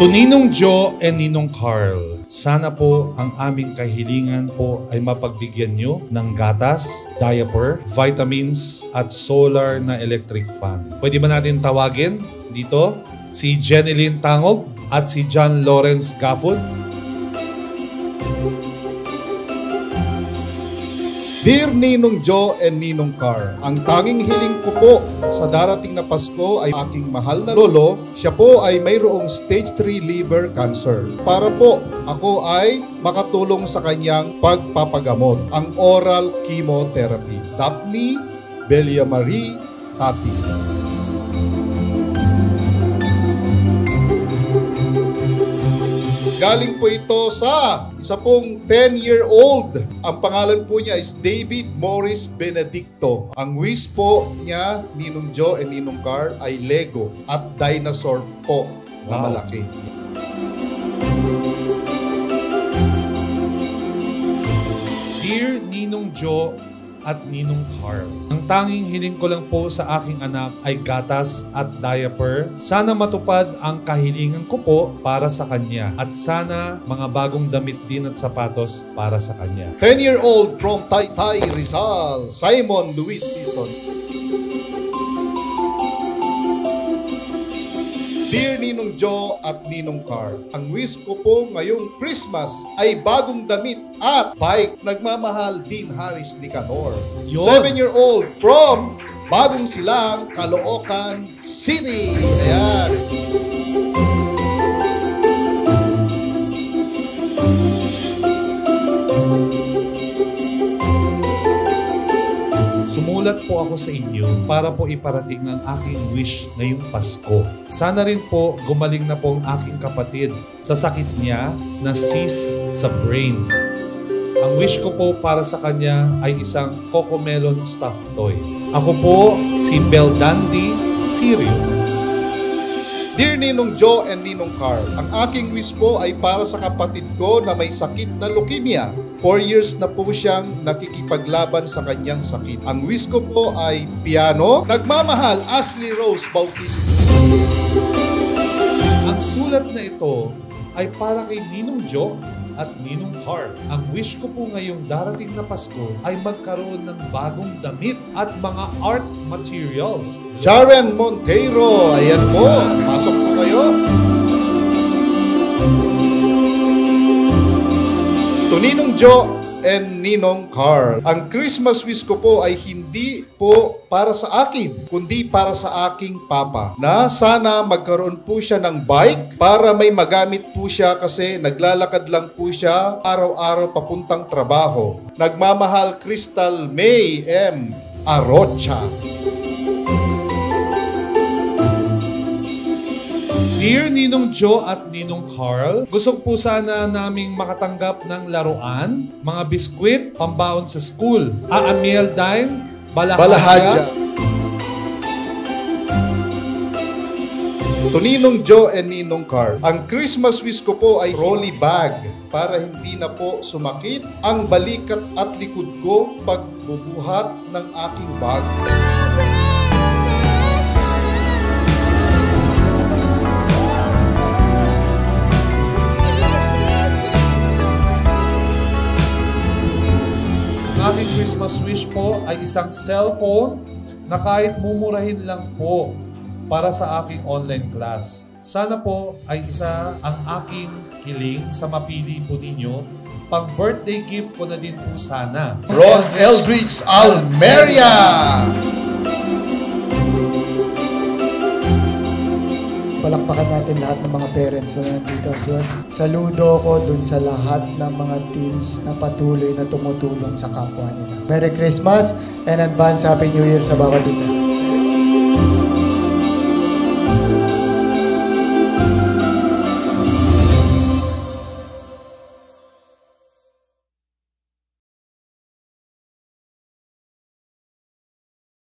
To Ninong Jo and Ninong Carl, sana po ang aming kahilingan po ay mapagbigyan nyo ng gatas, diaper, vitamins at solar na electric fan. Pwede ba natin tawagin dito si Jeneline Tangog at si John Lawrence Gafford? Dear Ninong Jo and Ninong Carl, ang tanging hiling ko po sa darating na Pasko ay aking mahal na lolo. Siya po ay mayroong stage 3 liver cancer. Para po ako ay makatulong sa kanyang pagpapagamot, ang oral chemotherapy. Daphne Bellamarie Tati. Galing po ito sa isa pong 10-year-old. Ang pangalan po niya is David Morris Benedicto. Ang wish po niya, Ninong Jo and Ninong Carl, ay Lego at dinosaur po na malaki. Dear Ninong Jo at Ninong Carl, ang tanging hiling ko lang po sa aking anak ay gatas at diaper. Sana matupad ang kahilingan ko po para sa kanya at sana mga bagong damit din at sapatos para sa kanya. 10-year-old from Taytay, Rizal, Simon Luis Season. Dear Ninong Jo at Ninong Carl, ang wish ko po ngayong Christmas ay bagong damit at bike. Nagmamahal din Haris Nicanor. 7-year-old from Bagong Silang, Caloocan City. Ayan. Sumulat po ako sa inyo para po iparating ang aking wish ngayong Pasko. Sana rin po gumaling na po ang aking kapatid sa sakit niya na cyst sa brain. Ang wish ko po para sa kanya ay isang Cocomelon stuffed toy. Ako po si Beldandi Sirio. Dear Ninong Jo and Ninong Carl, ang aking wish po ay para sa kapatid ko na may sakit na leukemia. 4 years na po siyang nakikipaglaban sa kanyang sakit. Ang wish ko po ay piano. Nagmamahal, Ashley Rose Bautista. Ang sulat na ito ay para kay Ninong Jo at Ninong Carl. Ang wish ko po ngayong darating na Pasko ay magkaroon ng bagong damit at mga art materials. Jaren Monteiro, ayan po. Pasok po kayo. To Ninong Jo and Ninong Carl, ang Christmas wish ko po ay hindi po para sa akin, kundi para sa aking papa, na sana magkaroon po siya ng bike para may magamit po siya kasi naglalakad lang po siya araw-araw papuntang trabaho. Nagmamahal, Crystal May M. Arocha. Dear Ninong Jo at Ninong Carl, gusto po sana naming makatanggap ng laruan, mga biskwit, pambaon sa school. Aamiel Dine, Balahadja. To Ninong Jo and Ninong Carl, ang Christmas wish ko po ay trolley bag para hindi na po sumakit ang balikat at likod ko pagbubuhat ng aking bag. Ang aking Christmas wish po ay isang cellphone na kahit mumurahin lang po para sa aking online class. Sana po ay isa ang aking hiling sa mapili po ninyo. Pang birthday gift ko na din po sana. Ron Eldridge Almeria! Palakpakan natin lahat ng mga parents na nandito. Saludo ko dun sa lahat ng mga teams na patuloy na tumutulong sa kapwa nila. Merry Christmas and advance Happy New Year sa bawat isa.